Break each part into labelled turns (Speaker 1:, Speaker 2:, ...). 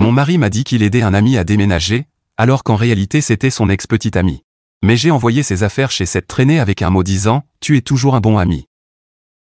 Speaker 1: Mon mari m'a dit qu'il aidait un ami à déménager, alors qu'en réalité c'était son ex-petite amie. Mais j'ai envoyé ses affaires chez cette traînée avec un mot disant « Tu es toujours un bon ami ».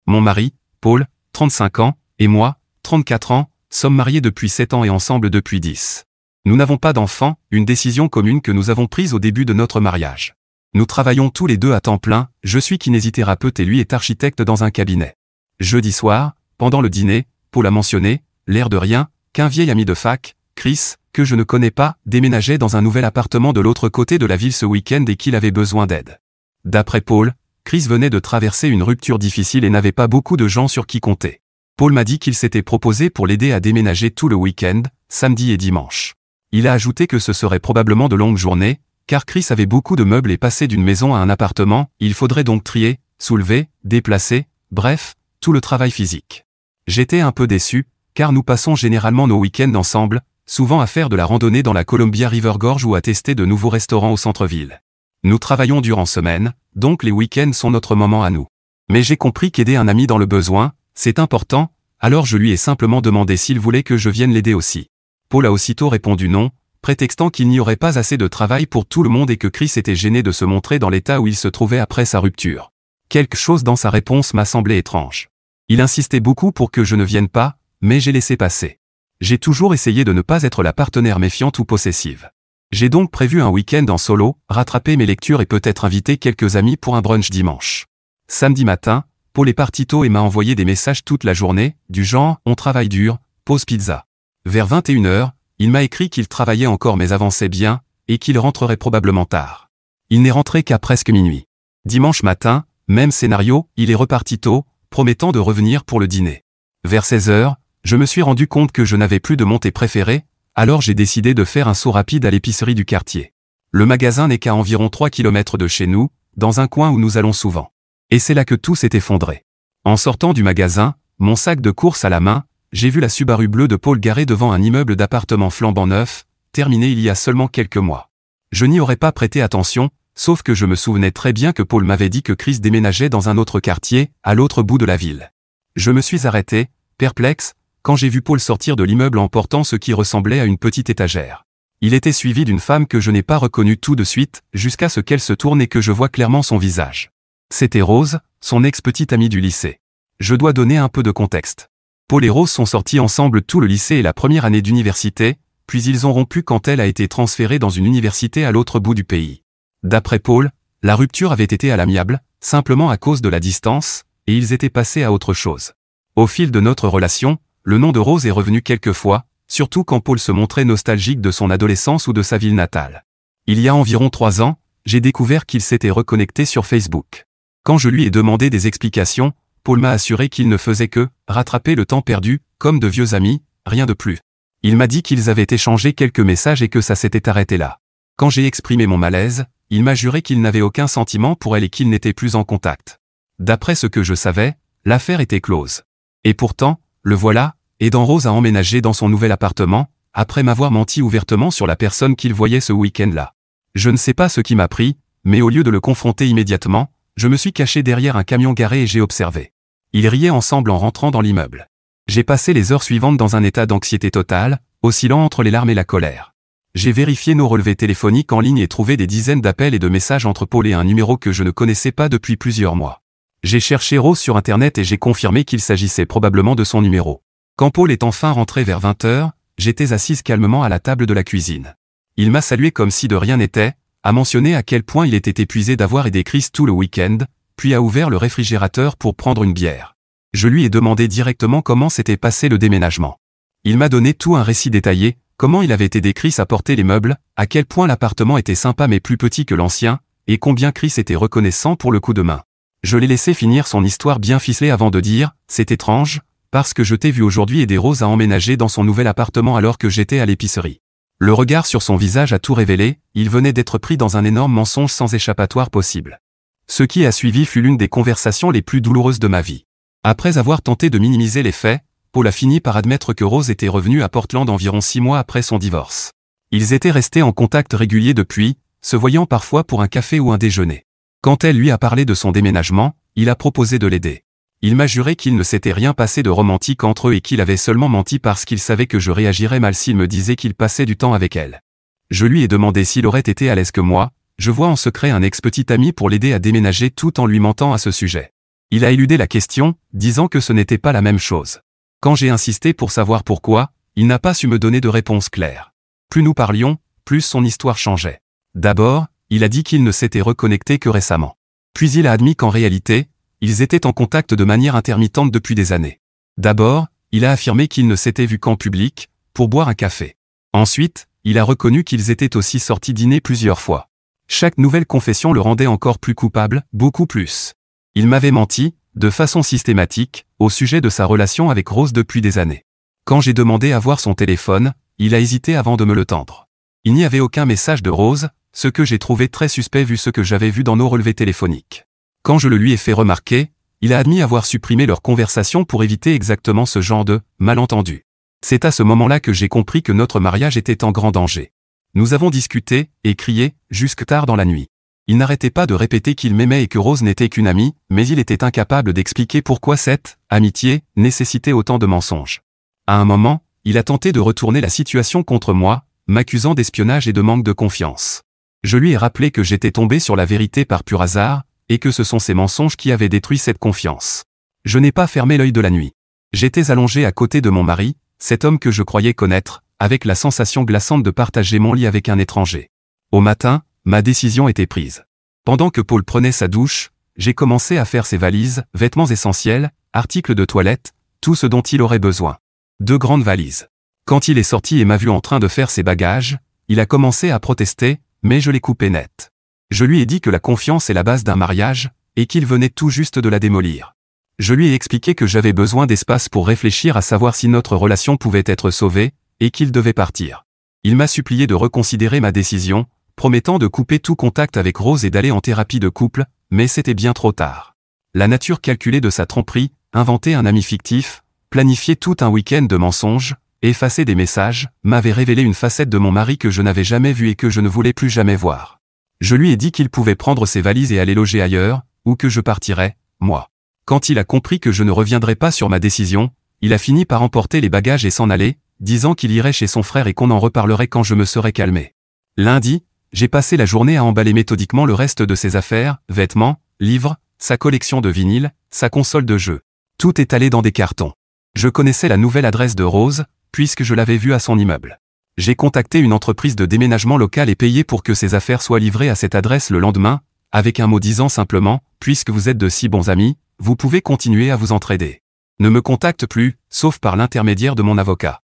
Speaker 1: Mon mari, Paul, 35 ans, et moi, 34 ans, sommes mariés depuis 7 ans et ensemble depuis 10. Nous n'avons pas d'enfants, une décision commune que nous avons prise au début de notre mariage. Nous travaillons tous les deux à temps plein, je suis kinésithérapeute et lui est architecte dans un cabinet. Jeudi soir, pendant le dîner, Paul a mentionné, l'air de rien, qu'un vieil ami de fac, Chris, que je ne connais pas, déménageait dans un nouvel appartement de l'autre côté de la ville ce week-end et qu'il avait besoin d'aide. D'après Paul, Chris venait de traverser une rupture difficile et n'avait pas beaucoup de gens sur qui compter. Paul m'a dit qu'il s'était proposé pour l'aider à déménager tout le week-end, samedi et dimanche. Il a ajouté que ce serait probablement de longues journées, car Chris avait beaucoup de meubles et passait d'une maison à un appartement, il faudrait donc trier, soulever, déplacer, bref, tout le travail physique. J'étais un peu déçu, car nous passons généralement nos week-ends ensemble, souvent à faire de la randonnée dans la Columbia River Gorge ou à tester de nouveaux restaurants au centre-ville. Nous travaillons durant semaine, donc les week-ends sont notre moment à nous. Mais j'ai compris qu'aider un ami dans le besoin, c'est important, alors je lui ai simplement demandé s'il voulait que je vienne l'aider aussi. Paul a aussitôt répondu non, prétextant qu'il n'y aurait pas assez de travail pour tout le monde et que Chris était gêné de se montrer dans l'état où il se trouvait après sa rupture. Quelque chose dans sa réponse m'a semblé étrange. Il insistait beaucoup pour que je ne vienne pas, mais j'ai laissé passer. J'ai toujours essayé de ne pas être la partenaire méfiante ou possessive. J'ai donc prévu un week-end en solo, rattraper mes lectures et peut-être inviter quelques amis pour un brunch dimanche. Samedi matin, Paul est parti tôt et m'a envoyé des messages toute la journée, du genre « On travaille dur, pause pizza ». Vers 21h, il m'a écrit qu'il travaillait encore mais avançait bien, et qu'il rentrerait probablement tard. Il n'est rentré qu'à presque minuit. Dimanche matin, même scénario, il est reparti tôt, promettant de revenir pour le dîner. Vers 16h, je me suis rendu compte que je n'avais plus de mon thé préféré, alors j'ai décidé de faire un saut rapide à l'épicerie du quartier. Le magasin n'est qu'à environ 3 km de chez nous, dans un coin où nous allons souvent. Et c'est là que tout s'est effondré. En sortant du magasin, mon sac de course à la main, j'ai vu la Subaru bleue de Paul garée devant un immeuble d'appartements flambant neuf, terminé il y a seulement quelques mois. Je n'y aurais pas prêté attention, sauf que je me souvenais très bien que Paul m'avait dit que Chris déménageait dans un autre quartier, à l'autre bout de la ville. Je me suis arrêté, perplexe, quand j'ai vu Paul sortir de l'immeuble en portant ce qui ressemblait à une petite étagère. Il était suivi d'une femme que je n'ai pas reconnue tout de suite, jusqu'à ce qu'elle se tourne et que je vois clairement son visage. C'était Rose, son ex-petite amie du lycée. Je dois donner un peu de contexte. Paul et Rose sont sortis ensemble tout le lycée et la première année d'université, puis ils ont rompu quand elle a été transférée dans une université à l'autre bout du pays. D'après Paul, la rupture avait été à l'amiable, simplement à cause de la distance, et ils étaient passés à autre chose. Au fil de notre relation, le nom de Rose est revenu quelques fois, surtout quand Paul se montrait nostalgique de son adolescence ou de sa ville natale. Il y a environ 3 ans, j'ai découvert qu'il s'était reconnecté sur Facebook. Quand je lui ai demandé des explications, Paul m'a assuré qu'il ne faisait que rattraper le temps perdu, comme de vieux amis, rien de plus. Il m'a dit qu'ils avaient échangé quelques messages et que ça s'était arrêté là. Quand j'ai exprimé mon malaise, il m'a juré qu'il n'avait aucun sentiment pour elle et qu'ils n'étaient plus en contact. D'après ce que je savais, l'affaire était close. Et pourtant, le voilà, aidant Rose à emménager dans son nouvel appartement, après m'avoir menti ouvertement sur la personne qu'il voyait ce week-end-là. Je ne sais pas ce qui m'a pris, mais au lieu de le confronter immédiatement, je me suis caché derrière un camion garé et j'ai observé. Ils riaient ensemble en rentrant dans l'immeuble. J'ai passé les heures suivantes dans un état d'anxiété totale, oscillant entre les larmes et la colère. J'ai vérifié nos relevés téléphoniques en ligne et trouvé des dizaines d'appels et de messages entre Paul et un numéro que je ne connaissais pas depuis plusieurs mois. J'ai cherché Rose sur internet et j'ai confirmé qu'il s'agissait probablement de son numéro. Quand Paul est enfin rentré vers 20h, j'étais assise calmement à la table de la cuisine. Il m'a salué comme si de rien n'était, a mentionné à quel point il était épuisé d'avoir aidé Chris tout le week-end, puis a ouvert le réfrigérateur pour prendre une bière. Je lui ai demandé directement comment s'était passé le déménagement. Il m'a donné tout un récit détaillé, comment il avait aidé Chris à porter les meubles, à quel point l'appartement était sympa mais plus petit que l'ancien, et combien Chris était reconnaissant pour le coup de main. Je l'ai laissé finir son histoire bien ficelée avant de dire « C'est étrange, parce que je t'ai vu aujourd'hui aider Rose à emménager dans son nouvel appartement alors que j'étais à l'épicerie. » Le regard sur son visage a tout révélé, il venait d'être pris dans un énorme mensonge sans échappatoire possible. Ce qui a suivi fut l'une des conversations les plus douloureuses de ma vie. Après avoir tenté de minimiser les faits, Paul a fini par admettre que Rose était revenue à Portland environ 6 mois après son divorce. Ils étaient restés en contact régulier depuis, se voyant parfois pour un café ou un déjeuner. Quand elle lui a parlé de son déménagement, il a proposé de l'aider. Il m'a juré qu'il ne s'était rien passé de romantique entre eux et qu'il avait seulement menti parce qu'il savait que je réagirais mal s'il me disait qu'il passait du temps avec elle. Je lui ai demandé s'il aurait été à l'aise que moi, je vois en secret un ex-petit ami pour l'aider à déménager tout en lui mentant à ce sujet. Il a éludé la question, disant que ce n'était pas la même chose. Quand j'ai insisté pour savoir pourquoi, il n'a pas su me donner de réponse claire. Plus nous parlions, plus son histoire changeait. D'abord, il a dit qu'il ne s'était reconnecté que récemment. Puis il a admis qu'en réalité, ils étaient en contact de manière intermittente depuis des années. D'abord, il a affirmé qu'ils ne s'étaient vus qu'en public, pour boire un café. Ensuite, il a reconnu qu'ils étaient aussi sortis dîner plusieurs fois. Chaque nouvelle confession le rendait encore plus coupable, beaucoup plus. Il m'avait menti, de façon systématique, au sujet de sa relation avec Rose depuis des années. Quand j'ai demandé à voir son téléphone, il a hésité avant de me le tendre. Il n'y avait aucun message de Rose, ce que j'ai trouvé très suspect vu ce que j'avais vu dans nos relevés téléphoniques. Quand je le lui ai fait remarquer, il a admis avoir supprimé leur conversation pour éviter exactement ce genre de malentendu. C'est à ce moment-là que j'ai compris que notre mariage était en grand danger. Nous avons discuté et crié jusque tard dans la nuit. Il n'arrêtait pas de répéter qu'il m'aimait et que Rose n'était qu'une amie, mais il était incapable d'expliquer pourquoi cette amitié nécessitait autant de mensonges. À un moment, il a tenté de retourner la situation contre moi, m'accusant d'espionnage et de manque de confiance. Je lui ai rappelé que j'étais tombé sur la vérité par pur hasard, et que ce sont ces mensonges qui avaient détruit cette confiance. Je n'ai pas fermé l'œil de la nuit. J'étais allongé à côté de mon mari, cet homme que je croyais connaître, avec la sensation glaçante de partager mon lit avec un étranger. Au matin, ma décision était prise. Pendant que Paul prenait sa douche, j'ai commencé à faire ses valises, vêtements essentiels, articles de toilette, tout ce dont il aurait besoin. 2 grandes valises. Quand il est sorti et m'a vu en train de faire ses bagages, il a commencé à protester, mais je l'ai coupé net. Je lui ai dit que la confiance est la base d'un mariage, et qu'il venait tout juste de la démolir. Je lui ai expliqué que j'avais besoin d'espace pour réfléchir à savoir si notre relation pouvait être sauvée, et qu'il devait partir. Il m'a supplié de reconsidérer ma décision, promettant de couper tout contact avec Rose et d'aller en thérapie de couple, mais c'était bien trop tard. La nature calculée de sa tromperie, inventer un ami fictif, planifier tout un week-end de mensonges, effacer des messages, m'avait révélé une facette de mon mari que je n'avais jamais vue et que je ne voulais plus jamais voir. Je lui ai dit qu'il pouvait prendre ses valises et aller loger ailleurs, ou que je partirais, moi. Quand il a compris que je ne reviendrais pas sur ma décision, il a fini par emporter les bagages et s'en aller, disant qu'il irait chez son frère et qu'on en reparlerait quand je me serais calmé. Lundi, j'ai passé la journée à emballer méthodiquement le reste de ses affaires, vêtements, livres, sa collection de vinyles, sa console de jeux. Tout est allé dans des cartons. Je connaissais la nouvelle adresse de Rose, puisque je l'avais vue à son immeuble. J'ai contacté une entreprise de déménagement local et payé pour que ses affaires soient livrées à cette adresse le lendemain, avec un mot disant simplement « Puisque vous êtes de si bons amis, vous pouvez continuer à vous entraider. Ne me contacte plus, sauf par l'intermédiaire de mon avocat. »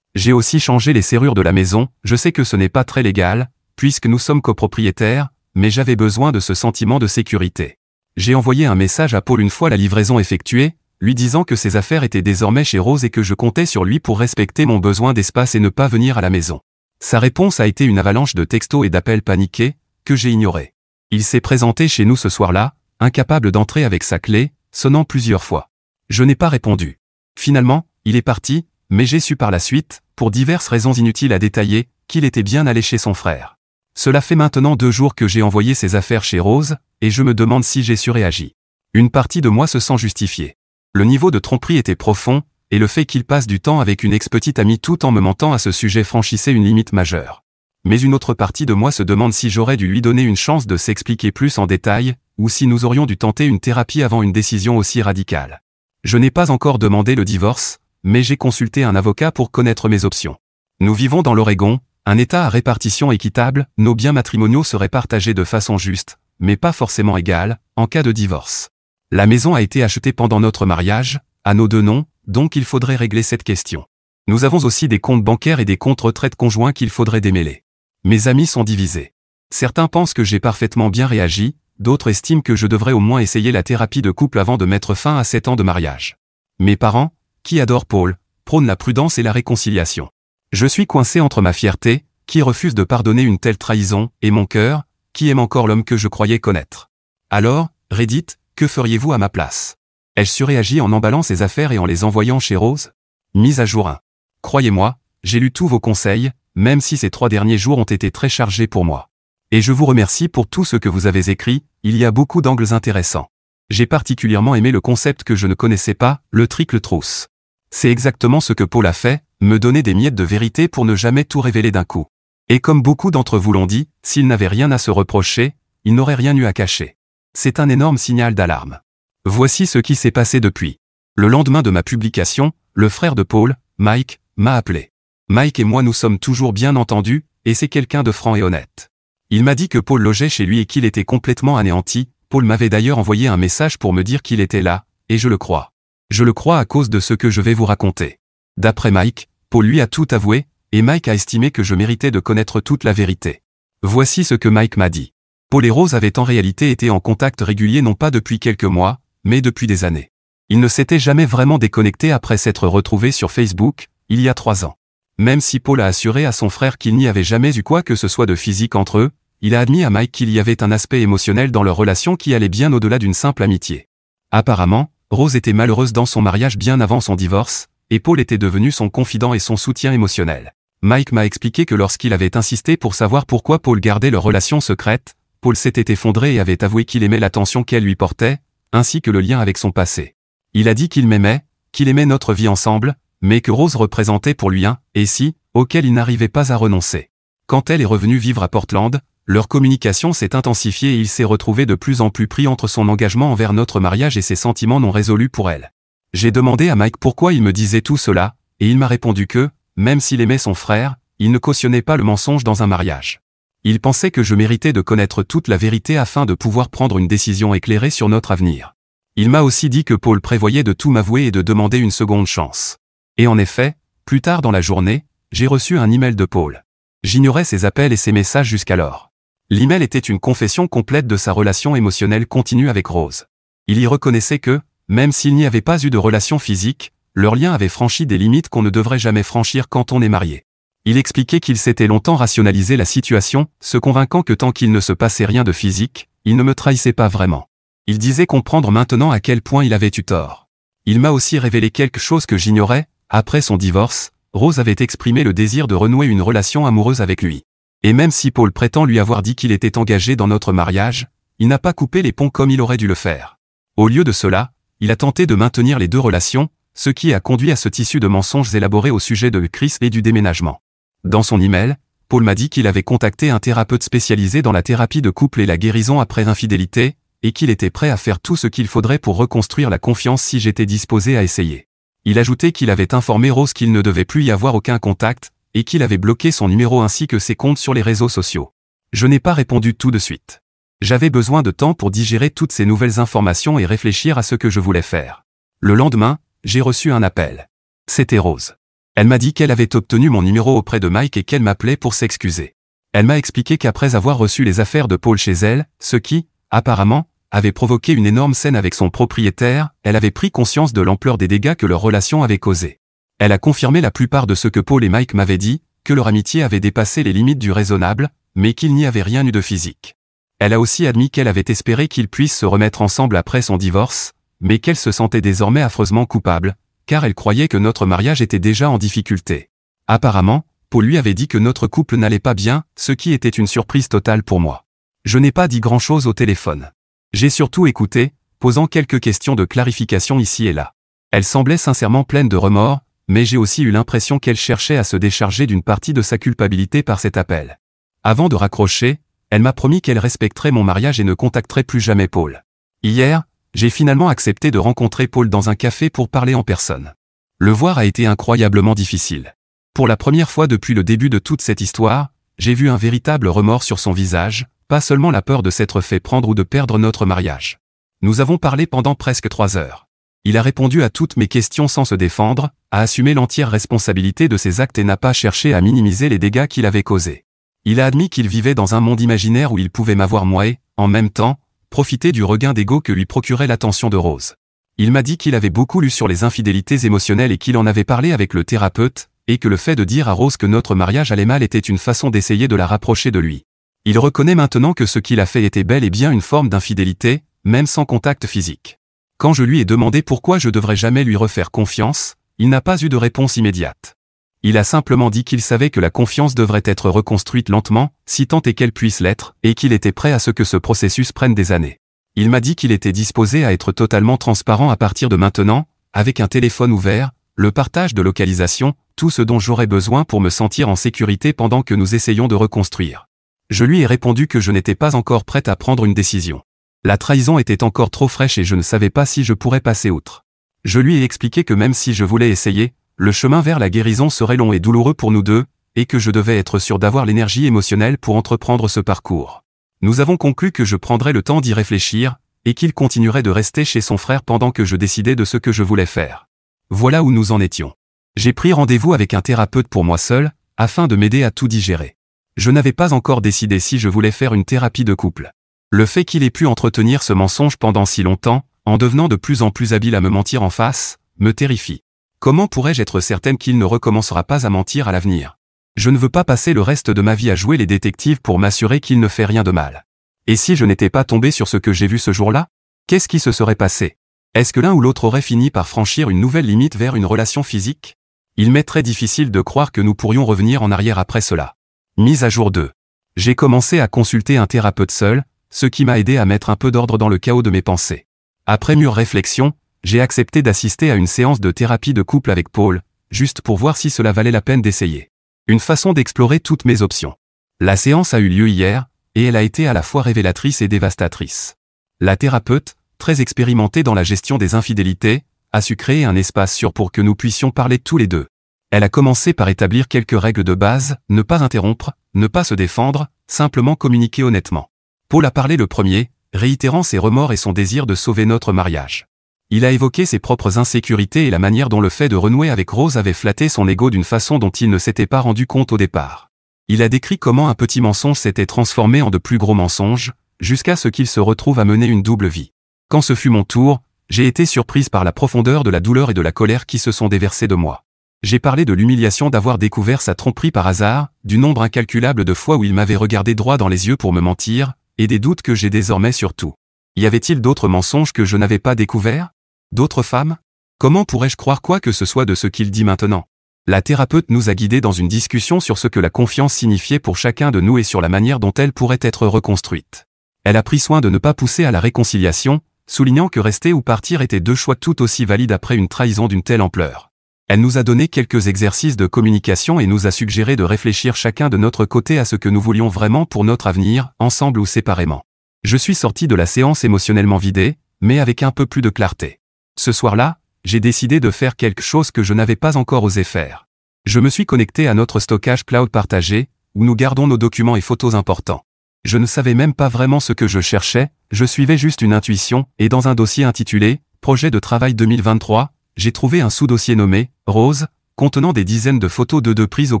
Speaker 1: J'ai aussi changé les serrures de la maison, je sais que ce n'est pas très légal, puisque nous sommes copropriétaires, mais j'avais besoin de ce sentiment de sécurité. J'ai envoyé un message à Paul une fois la livraison effectuée, lui disant que ses affaires étaient désormais chez Rose et que je comptais sur lui pour respecter mon besoin d'espace et ne pas venir à la maison. Sa réponse a été une avalanche de textos et d'appels paniqués, que j'ai ignorés. Il s'est présenté chez nous ce soir-là, incapable d'entrer avec sa clé, sonnant plusieurs fois. Je n'ai pas répondu. Finalement, il est parti, mais j'ai su par la suite, pour diverses raisons inutiles à détailler, qu'il était bien allé chez son frère. Cela fait maintenant 2 jours que j'ai envoyé ses affaires chez Rose, et je me demande si j'ai surréagi. Une partie de moi se sent justifiée. Le niveau de tromperie était profond, et le fait qu'il passe du temps avec une ex-petite amie tout en me mentant à ce sujet franchissait une limite majeure. Mais une autre partie de moi se demande si j'aurais dû lui donner une chance de s'expliquer plus en détail, ou si nous aurions dû tenter une thérapie avant une décision aussi radicale. Je n'ai pas encore demandé le divorce, mais j'ai consulté un avocat pour connaître mes options. Nous vivons dans l'Oregon, un État à répartition équitable, nos biens matrimoniaux seraient partagés de façon juste, mais pas forcément égale, en cas de divorce. La maison a été achetée pendant notre mariage, à nos 2 noms, donc il faudrait régler cette question. Nous avons aussi des comptes bancaires et des comptes retraite conjoints qu'il faudrait démêler. Mes amis sont divisés. Certains pensent que j'ai parfaitement bien réagi, d'autres estiment que je devrais au moins essayer la thérapie de couple avant de mettre fin à 7 ans de mariage. Mes parents, qui adorent Paul, prônent la prudence et la réconciliation. Je suis coincé entre ma fierté, qui refuse de pardonner une telle trahison, et mon cœur, qui aime encore l'homme que je croyais connaître. Alors, Reddit, que feriez-vous à ma place? Ai-je surréagi en emballant ses affaires et en les envoyant chez Rose? Mise à jour 1. Croyez-moi, j'ai lu tous vos conseils, même si ces 3 derniers jours ont été très chargés pour moi. Et je vous remercie pour tout ce que vous avez écrit, il y a beaucoup d'angles intéressants. J'ai particulièrement aimé le concept que je ne connaissais pas, le triple trousse. C'est exactement ce que Paul a fait, me donner des miettes de vérité pour ne jamais tout révéler d'un coup. Et comme beaucoup d'entre vous l'ont dit, s'il n'avait rien à se reprocher, il n'aurait rien eu à cacher. C'est un énorme signal d'alarme. Voici ce qui s'est passé depuis. Le lendemain de ma publication, le frère de Paul, Mike, m'a appelé. Mike et moi nous sommes toujours bien entendus, et c'est quelqu'un de franc et honnête. Il m'a dit que Paul logeait chez lui et qu'il était complètement anéanti. Paul m'avait d'ailleurs envoyé un message pour me dire qu'il était là, et je le crois. Je le crois à cause de ce que je vais vous raconter. D'après Mike, Paul lui a tout avoué, et Mike a estimé que je méritais de connaître toute la vérité. Voici ce que Mike m'a dit. Paul et Rose avaient en réalité été en contact régulier non pas depuis quelques mois, mais depuis des années. Ils ne s'étaient jamais vraiment déconnectés après s'être retrouvés sur Facebook, il y a 3 ans. Même si Paul a assuré à son frère qu'il n'y avait jamais eu quoi que ce soit de physique entre eux, il a admis à Mike qu'il y avait un aspect émotionnel dans leur relation qui allait bien au-delà d'une simple amitié. Apparemment, Rose était malheureuse dans son mariage bien avant son divorce, et Paul était devenu son confident et son soutien émotionnel. Mike m'a expliqué que lorsqu'il avait insisté pour savoir pourquoi Paul gardait leur relation secrète, Paul s'était effondré et avait avoué qu'il aimait l'attention qu'elle lui portait, ainsi que le lien avec son passé. Il a dit qu'il m'aimait, qu'il aimait notre vie ensemble, mais que Rose représentait pour lui un « et si » auquel il n'arrivait pas à renoncer. Quand elle est revenue vivre à Portland, leur communication s'est intensifiée et il s'est retrouvé de plus en plus pris entre son engagement envers notre mariage et ses sentiments non résolus pour elle. J'ai demandé à Mike pourquoi il me disait tout cela, et il m'a répondu que, même s'il aimait son frère, il ne cautionnait pas le mensonge dans un mariage. Il pensait que je méritais de connaître toute la vérité afin de pouvoir prendre une décision éclairée sur notre avenir. Il m'a aussi dit que Paul prévoyait de tout m'avouer et de demander une seconde chance. Et en effet, plus tard dans la journée, j'ai reçu un email de Paul. J'ignorais ses appels et ses messages jusqu'alors. L'email était une confession complète de sa relation émotionnelle continue avec Rose. Il y reconnaissait que, même s'il n'y avait pas eu de relation physique, leur lien avait franchi des limites qu'on ne devrait jamais franchir quand on est marié. Il expliquait qu'il s'était longtemps rationalisé la situation, se convainquant que tant qu'il ne se passait rien de physique, il ne me trahissait pas vraiment. Il disait comprendre maintenant à quel point il avait eu tort. Il m'a aussi révélé quelque chose que j'ignorais. Après son divorce, Rose avait exprimé le désir de renouer une relation amoureuse avec lui. Et même si Paul prétend lui avoir dit qu'il était engagé dans notre mariage, il n'a pas coupé les ponts comme il aurait dû le faire. Au lieu de cela, il a tenté de maintenir les deux relations, ce qui a conduit à ce tissu de mensonges élaborés au sujet de Chris et du déménagement. Dans son email, Paul m'a dit qu'il avait contacté un thérapeute spécialisé dans la thérapie de couple et la guérison après infidélité, et qu'il était prêt à faire tout ce qu'il faudrait pour reconstruire la confiance si j'étais disposé à essayer. Il ajoutait qu'il avait informé Rose qu'il ne devait plus y avoir aucun contact, et qu'il avait bloqué son numéro ainsi que ses comptes sur les réseaux sociaux. Je n'ai pas répondu tout de suite. J'avais besoin de temps pour digérer toutes ces nouvelles informations et réfléchir à ce que je voulais faire. Le lendemain, j'ai reçu un appel. C'était Rose. Elle m'a dit qu'elle avait obtenu mon numéro auprès de Mike et qu'elle m'appelait pour s'excuser. Elle m'a expliqué qu'après avoir reçu les affaires de Paul chez elle, ce qui, apparemment, avait provoqué une énorme scène avec son propriétaire, elle avait pris conscience de l'ampleur des dégâts que leur relation avait causés. Elle a confirmé la plupart de ce que Paul et Mike m'avaient dit, que leur amitié avait dépassé les limites du raisonnable, mais qu'il n'y avait rien eu de physique. Elle a aussi admis qu'elle avait espéré qu'ils puissent se remettre ensemble après son divorce, mais qu'elle se sentait désormais affreusement coupable, car elle croyait que notre mariage était déjà en difficulté. Apparemment, Paul lui avait dit que notre couple n'allait pas bien, ce qui était une surprise totale pour moi. Je n'ai pas dit grand-chose au téléphone. J'ai surtout écouté, posant quelques questions de clarification ici et là. Elle semblait sincèrement pleine de remords, mais j'ai aussi eu l'impression qu'elle cherchait à se décharger d'une partie de sa culpabilité par cet appel. Avant de raccrocher, elle m'a promis qu'elle respecterait mon mariage et ne contacterait plus jamais Paul. Hier, j'ai finalement accepté de rencontrer Paul dans un café pour parler en personne. Le voir a été incroyablement difficile. Pour la première fois depuis le début de toute cette histoire, j'ai vu un véritable remords sur son visage, pas seulement la peur de s'être fait prendre ou de perdre notre mariage. Nous avons parlé pendant presque 3 heures. Il a répondu à toutes mes questions sans se défendre, a assumé l'entière responsabilité de ses actes et n'a pas cherché à minimiser les dégâts qu'il avait causés. Il a admis qu'il vivait dans un monde imaginaire où il pouvait m'avoir moi et, en même temps, profiter du regain d'ego que lui procurait l'attention de Rose. Il m'a dit qu'il avait beaucoup lu sur les infidélités émotionnelles et qu'il en avait parlé avec le thérapeute, et que le fait de dire à Rose que notre mariage allait mal était une façon d'essayer de la rapprocher de lui. Il reconnaît maintenant que ce qu'il a fait était bel et bien une forme d'infidélité, même sans contact physique. Quand je lui ai demandé pourquoi je devrais jamais lui refaire confiance, il n'a pas eu de réponse immédiate. Il a simplement dit qu'il savait que la confiance devrait être reconstruite lentement, si tant est qu'elle puisse l'être, et qu'il était prêt à ce que ce processus prenne des années. Il m'a dit qu'il était disposé à être totalement transparent à partir de maintenant, avec un téléphone ouvert, le partage de localisation, tout ce dont j'aurais besoin pour me sentir en sécurité pendant que nous essayons de reconstruire. Je lui ai répondu que je n'étais pas encore prête à prendre une décision. La trahison était encore trop fraîche et je ne savais pas si je pourrais passer outre. Je lui ai expliqué que même si je voulais essayer, le chemin vers la guérison serait long et douloureux pour nous deux, et que je devais être sûr d'avoir l'énergie émotionnelle pour entreprendre ce parcours. Nous avons conclu que je prendrais le temps d'y réfléchir, et qu'il continuerait de rester chez son frère pendant que je décidais de ce que je voulais faire. Voilà où nous en étions. J'ai pris rendez-vous avec un thérapeute pour moi seul, afin de m'aider à tout digérer. Je n'avais pas encore décidé si je voulais faire une thérapie de couple. Le fait qu'il ait pu entretenir ce mensonge pendant si longtemps, en devenant de plus en plus habile à me mentir en face, me terrifie. Comment pourrais-je être certaine qu'il ne recommencera pas à mentir à l'avenir? Je ne veux pas passer le reste de ma vie à jouer les détectives pour m'assurer qu'il ne fait rien de mal. Et si je n'étais pas tombé sur ce que j'ai vu ce jour-là? Qu'est-ce qui se serait passé? Est-ce que l'un ou l'autre aurait fini par franchir une nouvelle limite vers une relation physique? Il m'est très difficile de croire que nous pourrions revenir en arrière après cela. Mise à jour 2. J'ai commencé à consulter un thérapeute seul, ce qui m'a aidé à mettre un peu d'ordre dans le chaos de mes pensées. Après mûre réflexion, j'ai accepté d'assister à une séance de thérapie de couple avec Paul, juste pour voir si cela valait la peine d'essayer. Une façon d'explorer toutes mes options. La séance a eu lieu hier, et elle a été à la fois révélatrice et dévastatrice. La thérapeute, très expérimentée dans la gestion des infidélités, a su créer un espace sûr pour que nous puissions parler tous les deux. Elle a commencé par établir quelques règles de base, ne pas interrompre, ne pas se défendre, simplement communiquer honnêtement. Paul a parlé le premier, réitérant ses remords et son désir de sauver notre mariage. Il a évoqué ses propres insécurités et la manière dont le fait de renouer avec Rose avait flatté son ego d'une façon dont il ne s'était pas rendu compte au départ. Il a décrit comment un petit mensonge s'était transformé en de plus gros mensonges, jusqu'à ce qu'il se retrouve à mener une double vie. Quand ce fut mon tour, j'ai été surprise par la profondeur de la douleur et de la colère qui se sont déversées de moi. J'ai parlé de l'humiliation d'avoir découvert sa tromperie par hasard, du nombre incalculable de fois où il m'avait regardé droit dans les yeux pour me mentir, et des doutes que j'ai désormais sur tout. Y avait-il d'autres mensonges que je n'avais pas découverts? D'autres femmes? Comment pourrais-je croire quoi que ce soit de ce qu'il dit maintenant? La thérapeute nous a guidés dans une discussion sur ce que la confiance signifiait pour chacun de nous et sur la manière dont elle pourrait être reconstruite. Elle a pris soin de ne pas pousser à la réconciliation, soulignant que rester ou partir étaient deux choix tout aussi valides après une trahison d'une telle ampleur. Elle nous a donné quelques exercices de communication et nous a suggéré de réfléchir chacun de notre côté à ce que nous voulions vraiment pour notre avenir, ensemble ou séparément. Je suis sorti de la séance émotionnellement vidé, mais avec un peu plus de clarté. Ce soir-là, j'ai décidé de faire quelque chose que je n'avais pas encore osé faire. Je me suis connecté à notre stockage cloud partagé, où nous gardons nos documents et photos importants. Je ne savais même pas vraiment ce que je cherchais, je suivais juste une intuition, et dans un dossier intitulé « Projet de travail 2023 », j'ai trouvé un sous-dossier nommé « Rose », contenant des dizaines de photos de deux prises au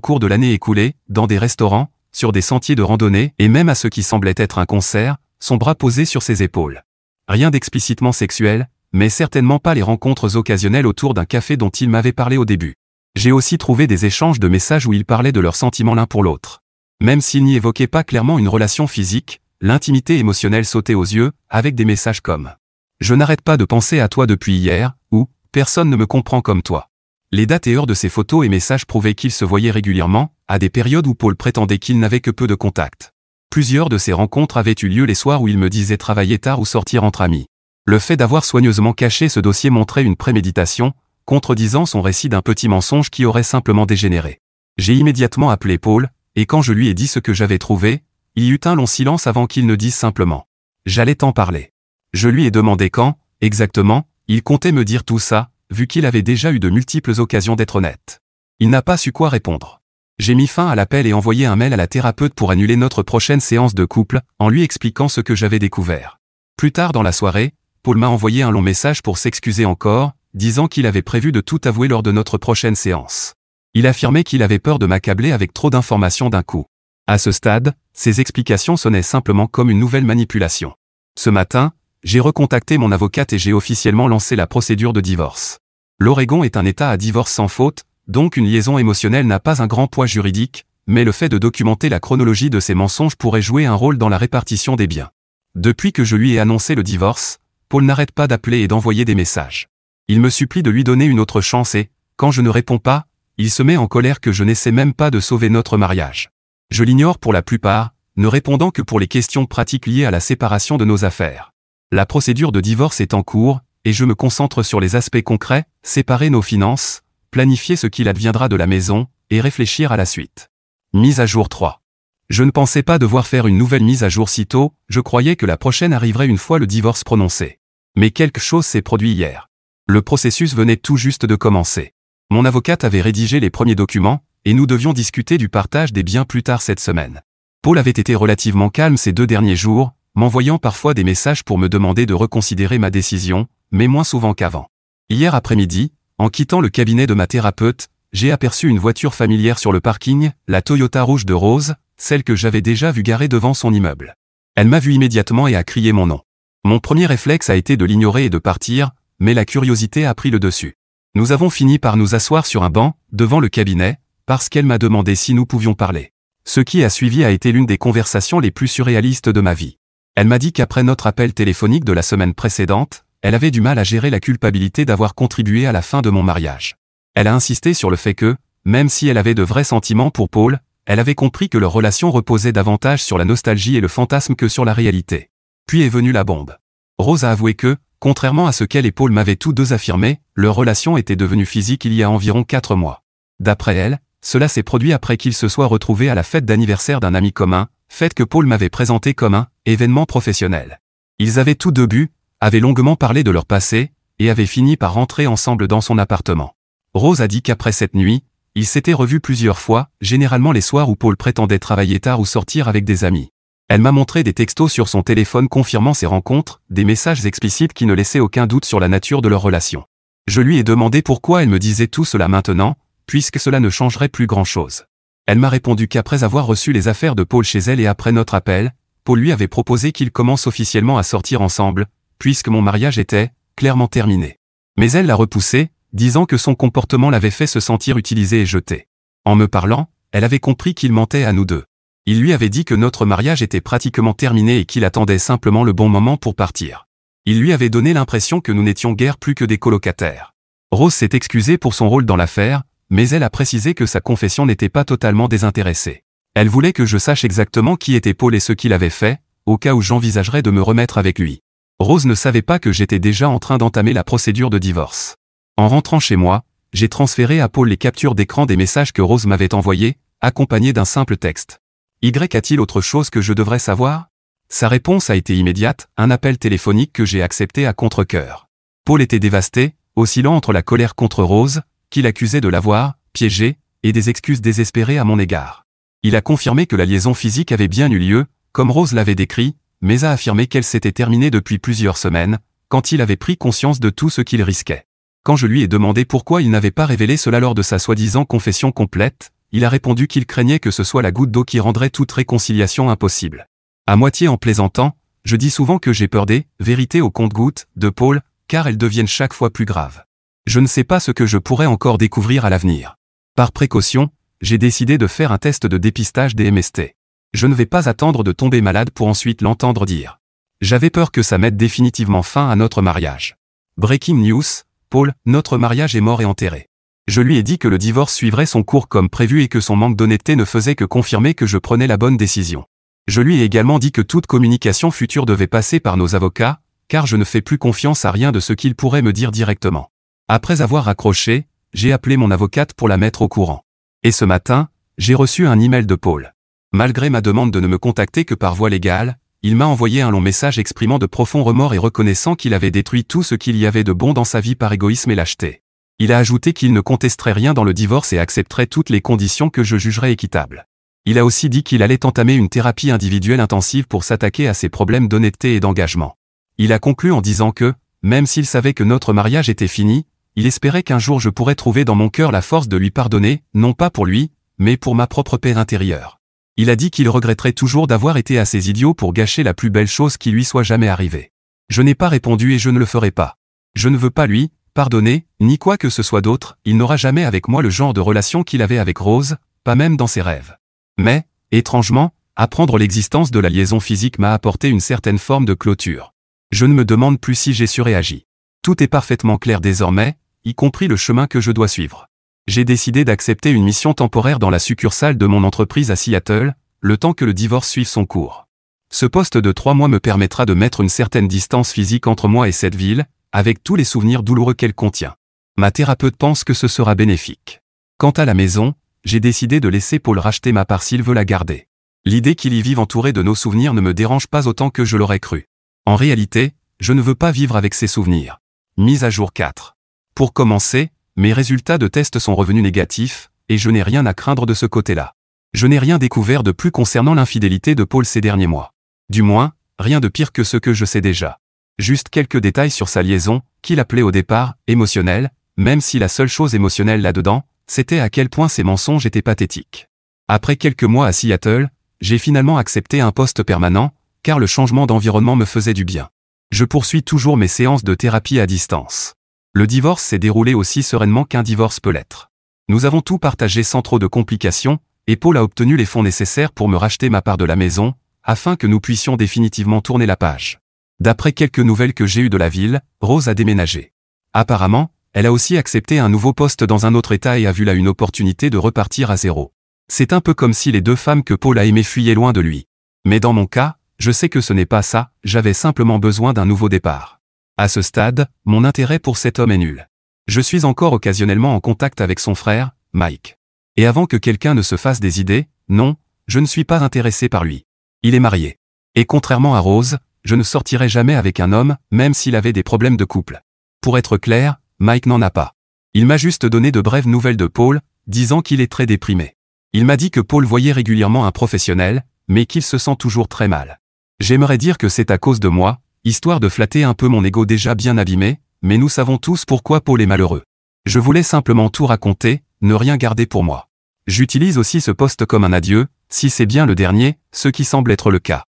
Speaker 1: cours de l'année écoulée, dans des restaurants, sur des sentiers de randonnée et même à ce qui semblait être un concert, son bras posé sur ses épaules. Rien d'explicitement sexuel, mais certainement pas les rencontres occasionnelles autour d'un café dont il m'avait parlé au début. J'ai aussi trouvé des échanges de messages où ils parlaient de leurs sentiments l'un pour l'autre. Même s'ils n'y évoquaient pas clairement une relation physique, l'intimité émotionnelle sautait aux yeux, avec des messages comme « Je n'arrête pas de penser à toi depuis hier » ou « Personne ne me comprend comme toi ». Les dates et heures de ces photos et messages prouvaient qu'ils se voyaient régulièrement, à des périodes où Paul prétendait qu'il n'avait que peu de contacts. Plusieurs de ces rencontres avaient eu lieu les soirs où il me disait travailler tard ou sortir entre amis. Le fait d'avoir soigneusement caché ce dossier montrait une préméditation, contredisant son récit d'un petit mensonge qui aurait simplement dégénéré. J'ai immédiatement appelé Paul, et quand je lui ai dit ce que j'avais trouvé, il y eut un long silence avant qu'il ne dise simplement « J'allais t'en parler ». Je lui ai demandé quand, exactement, il comptait me dire tout ça, vu qu'il avait déjà eu de multiples occasions d'être honnête. Il n'a pas su quoi répondre. J'ai mis fin à l'appel et envoyé un mail à la thérapeute pour annuler notre prochaine séance de couple, en lui expliquant ce que j'avais découvert. Plus tard dans la soirée, Paul m'a envoyé un long message pour s'excuser encore, disant qu'il avait prévu de tout avouer lors de notre prochaine séance. Il affirmait qu'il avait peur de m'accabler avec trop d'informations d'un coup. À ce stade, ses explications sonnaient simplement comme une nouvelle manipulation. Ce matin, j'ai recontacté mon avocate et j'ai officiellement lancé la procédure de divorce. L'Oregon est un État à divorce sans faute, donc une liaison émotionnelle n'a pas un grand poids juridique, mais le fait de documenter la chronologie de ces mensonges pourrait jouer un rôle dans la répartition des biens. Depuis que je lui ai annoncé le divorce, Paul n'arrête pas d'appeler et d'envoyer des messages. Il me supplie de lui donner une autre chance et, quand je ne réponds pas, il se met en colère que je n'essaie même pas de sauver notre mariage. Je l'ignore pour la plupart, ne répondant que pour les questions pratiques liées à la séparation de nos affaires. La procédure de divorce est en cours, et je me concentre sur les aspects concrets, séparer nos finances, planifier ce qu'il adviendra de la maison, et réfléchir à la suite. Mise à jour 3. Je ne pensais pas devoir faire une nouvelle mise à jour si tôt, je croyais que la prochaine arriverait une fois le divorce prononcé. Mais quelque chose s'est produit hier. Le processus venait tout juste de commencer. Mon avocate avait rédigé les premiers documents, et nous devions discuter du partage des biens plus tard cette semaine. Paul avait été relativement calme ces 2 derniers jours, m'envoyant parfois des messages pour me demander de reconsidérer ma décision, mais moins souvent qu'avant. Hier après-midi, en quittant le cabinet de ma thérapeute, j'ai aperçu une voiture familière sur le parking, la Toyota rouge de Rose, celle que j'avais déjà vue garée devant son immeuble. Elle m'a vu immédiatement et a crié mon nom. Mon premier réflexe a été de l'ignorer et de partir, mais la curiosité a pris le dessus. Nous avons fini par nous asseoir sur un banc, devant le cabinet, parce qu'elle m'a demandé si nous pouvions parler. Ce qui a suivi a été l'une des conversations les plus surréalistes de ma vie. Elle m'a dit qu'après notre appel téléphonique de la semaine précédente, elle avait du mal à gérer la culpabilité d'avoir contribué à la fin de mon mariage. Elle a insisté sur le fait que, même si elle avait de vrais sentiments pour Paul, elle avait compris que leur relation reposait davantage sur la nostalgie et le fantasme que sur la réalité. Puis est venue la bombe. Rose a avoué que, contrairement à ce qu'elle et Paul m'avaient tous deux affirmé, leur relation était devenue physique il y a environ 4 mois. D'après elle, cela s'est produit après qu'ils se soient retrouvés à la fête d'anniversaire d'un ami commun, fête que Paul m'avait présentée comme un événement professionnel. Ils avaient tous deux bu, avaient longuement parlé de leur passé, et avaient fini par rentrer ensemble dans son appartement. Rose a dit qu'après cette nuit, ils s'étaient revus plusieurs fois, généralement les soirs où Paul prétendait travailler tard ou sortir avec des amis. Elle m'a montré des textos sur son téléphone confirmant ces rencontres, des messages explicites qui ne laissaient aucun doute sur la nature de leur relation. Je lui ai demandé pourquoi elle me disait tout cela maintenant, puisque cela ne changerait plus grand-chose. Elle m'a répondu qu'après avoir reçu les affaires de Paul chez elle et après notre appel, Paul lui avait proposé qu'ils commencent officiellement à sortir ensemble, puisque mon mariage était, clairement terminé. Mais elle l'a repoussé, disant que son comportement l'avait fait se sentir utilisé et jeté. En me parlant, elle avait compris qu'il mentait à nous deux. Il lui avait dit que notre mariage était pratiquement terminé et qu'il attendait simplement le bon moment pour partir. Il lui avait donné l'impression que nous n'étions guère plus que des colocataires. Rose s'est excusée pour son rôle dans l'affaire, mais elle a précisé que sa confession n'était pas totalement désintéressée. Elle voulait que je sache exactement qui était Paul et ce qu'il avait fait, au cas où j'envisagerais de me remettre avec lui. Rose ne savait pas que j'étais déjà en train d'entamer la procédure de divorce. En rentrant chez moi, j'ai transféré à Paul les captures d'écran des messages que Rose m'avait envoyés, accompagnés d'un simple texte. Y a-t-il autre chose que je devrais savoir? Sa réponse a été immédiate, un appel téléphonique que j'ai accepté à contre-cœur. Paul était dévasté, oscillant entre la colère contre Rose, qu'il accusait de l'avoir piégé, et des excuses désespérées à mon égard. Il a confirmé que la liaison physique avait bien eu lieu, comme Rose l'avait décrit, mais a affirmé qu'elle s'était terminée depuis plusieurs semaines, quand il avait pris conscience de tout ce qu'il risquait. Quand je lui ai demandé pourquoi il n'avait pas révélé cela lors de sa soi-disant confession complète, il a répondu qu'il craignait que ce soit la goutte d'eau qui rendrait toute réconciliation impossible. À moitié en plaisantant, je dis souvent que j'ai peur des « vérités au compte-gouttes » de Paul, car elles deviennent chaque fois plus graves. Je ne sais pas ce que je pourrais encore découvrir à l'avenir. Par précaution, j'ai décidé de faire un test de dépistage des MST. Je ne vais pas attendre de tomber malade pour ensuite l'entendre dire. J'avais peur que ça mette définitivement fin à notre mariage. Breaking news, Paul, notre mariage est mort et enterré. Je lui ai dit que le divorce suivrait son cours comme prévu et que son manque d'honnêteté ne faisait que confirmer que je prenais la bonne décision. Je lui ai également dit que toute communication future devait passer par nos avocats, car je ne fais plus confiance à rien de ce qu'il pourrait me dire directement. Après avoir raccroché, j'ai appelé mon avocate pour la mettre au courant. Et ce matin, j'ai reçu un email de Paul. Malgré ma demande de ne me contacter que par voie légale, il m'a envoyé un long message exprimant de profonds remords et reconnaissant qu'il avait détruit tout ce qu'il y avait de bon dans sa vie par égoïsme et lâcheté. Il a ajouté qu'il ne contesterait rien dans le divorce et accepterait toutes les conditions que je jugerais équitables. Il a aussi dit qu'il allait entamer une thérapie individuelle intensive pour s'attaquer à ses problèmes d'honnêteté et d'engagement. Il a conclu en disant que, même s'il savait que notre mariage était fini, il espérait qu'un jour je pourrais trouver dans mon cœur la force de lui pardonner, non pas pour lui, mais pour ma propre paix intérieure. Il a dit qu'il regretterait toujours d'avoir été assez idiot pour gâcher la plus belle chose qui lui soit jamais arrivée. Je n'ai pas répondu et je ne le ferai pas. Je ne veux pas lui pardonner, ni quoi que ce soit d'autre, il n'aura jamais avec moi le genre de relation qu'il avait avec Rose, pas même dans ses rêves. Mais, étrangement, apprendre l'existence de la liaison physique m'a apporté une certaine forme de clôture. Je ne me demande plus si j'ai surréagi. Tout est parfaitement clair désormais, y compris le chemin que je dois suivre. J'ai décidé d'accepter une mission temporaire dans la succursale de mon entreprise à Seattle, le temps que le divorce suive son cours. Ce poste de 3 mois me permettra de mettre une certaine distance physique entre moi et cette ville, avec tous les souvenirs douloureux qu'elle contient. Ma thérapeute pense que ce sera bénéfique. Quant à la maison, j'ai décidé de laisser Paul racheter ma part s'il veut la garder. L'idée qu'il y vive entouré de nos souvenirs ne me dérange pas autant que je l'aurais cru. En réalité, je ne veux pas vivre avec ces souvenirs. Mise à jour 4. Pour commencer, mes résultats de test sont revenus négatifs, et je n'ai rien à craindre de ce côté-là. Je n'ai rien découvert de plus concernant l'infidélité de Paul ces derniers mois. Du moins, rien de pire que ce que je sais déjà. Juste quelques détails sur sa liaison, qu'il appelait au départ émotionnelle, même si la seule chose émotionnelle là-dedans, c'était à quel point ses mensonges étaient pathétiques. Après quelques mois à Seattle, j'ai finalement accepté un poste permanent, car le changement d'environnement me faisait du bien. Je poursuis toujours mes séances de thérapie à distance. Le divorce s'est déroulé aussi sereinement qu'un divorce peut l'être. Nous avons tout partagé sans trop de complications, et Paul a obtenu les fonds nécessaires pour me racheter ma part de la maison, afin que nous puissions définitivement tourner la page. D'après quelques nouvelles que j'ai eues de la ville, Rose a déménagé. Apparemment, elle a aussi accepté un nouveau poste dans un autre état et a vu là une opportunité de repartir à zéro. C'est un peu comme si les 2 femmes que Paul a aimées fuyaient loin de lui. Mais dans mon cas, je sais que ce n'est pas ça, j'avais simplement besoin d'un nouveau départ. À ce stade, mon intérêt pour cet homme est nul. Je suis encore occasionnellement en contact avec son frère, Mike. Et avant que quelqu'un ne se fasse des idées, non, je ne suis pas intéressé par lui. Il est marié. Et contrairement à Rose, je ne sortirai jamais avec un homme, même s'il avait des problèmes de couple. Pour être clair, Mike n'en a pas. Il m'a juste donné de brèves nouvelles de Paul, disant qu'il est très déprimé. Il m'a dit que Paul voyait régulièrement un professionnel, mais qu'il se sent toujours très mal. J'aimerais dire que c'est à cause de moi, histoire de flatter un peu mon ego déjà bien abîmé, mais nous savons tous pourquoi Paul est malheureux. Je voulais simplement tout raconter, ne rien garder pour moi. J'utilise aussi ce poste comme un adieu, si c'est bien le dernier, ce qui semble être le cas.